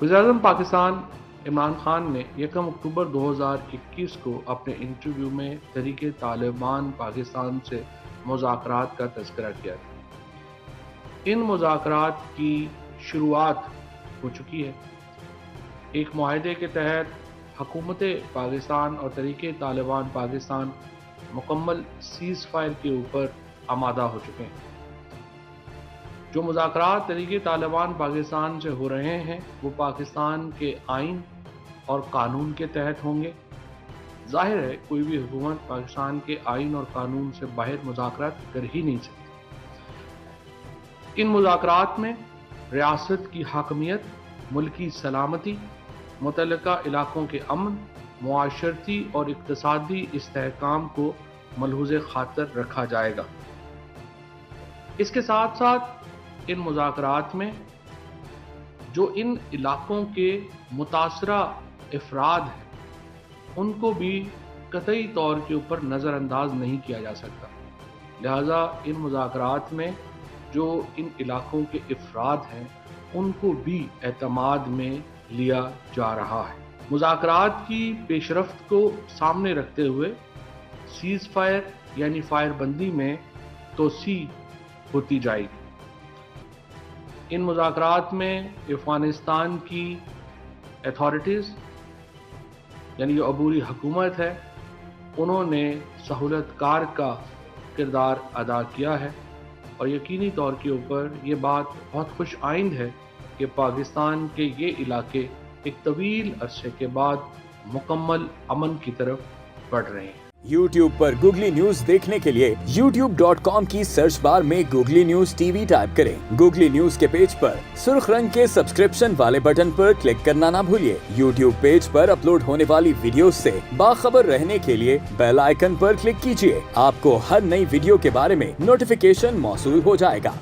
वज़ीर-ए-आज़म पाकिस्तान इमरान खान ने 1 अक्टूबर 2021 को अपने इंटरव्यू में तहरीके तालिबान पाकिस्तान से मुज़ाकरात का तज़किरा किया था। इन मुज़ाकरात की शुरुआत हो चुकी है। एक मुआहदे के तहत हुकूमत पाकिस्तान और तहरीके तालिबान पाकिस्तान मुकम्मल सीज़ फायर के ऊपर आमादा हो चुके हैं। जो मुज़ाकरात तहरीके तालिबान पाकिस्तान से हो रहे हैं वो पाकिस्तान के आइन और कानून के तहत होंगे। जाहिर है कोई भी हुकूमत पाकिस्तान के आइन और कानून से बाहर मुज़ाकरात कर ही नहीं सकती। इन मुज़ाकरात में रियासत की हाकमियत, मुल्की सलामती, मुतल्लिका इलाकों के अमन, मुआशरती और इक़्तिसादी इस्तेहकाम को मलहूज़े खातर रखा जाएगा। इसके साथ साथ इन मुज़ाकरात में जो इन इलाकों के मुतासरा अफराद हैं उनको भी कतई तौर के ऊपर नज़रअंदाज नहीं किया जा सकता। लिहाजा इन मुज़ाकरात में जो इन इलाकों के अफराद हैं उनको भी एतमाद में लिया जा रहा है। मुज़ाकरात की पेशरफ्त को सामने रखते हुए सीज़ फायर यानी फायरबंदी में तोसी होती जाएगी। इन मुज़ाकरात में अफ़गानिस्तान की अथॉरिटीज़ यानी जो अबूरी हुकूमत है उन्होंने सहूलतकार का किरदार अदा किया है और यकीनी तौर के ऊपर ये बात बहुत खुश आइंद है कि पाकिस्तान के ये इलाके एक तवील अरसे के बाद मुकम्मल अमन की तरफ बढ़ रहे हैं। YouTube पर गूगली न्यूज देखने के लिए youtube.com की सर्च बार में गूगली न्यूज टीवी टाइप करें। गूगली न्यूज के पेज पर सुर्ख रंग के सब्सक्रिप्शन वाले बटन पर क्लिक करना ना भूलिए। YouTube पेज पर अपलोड होने वाली वीडियोस से बाखबर रहने के लिए बेल आइकन पर क्लिक कीजिए। आपको हर नई वीडियो के बारे में नोटिफिकेशन मौसूल हो जाएगा।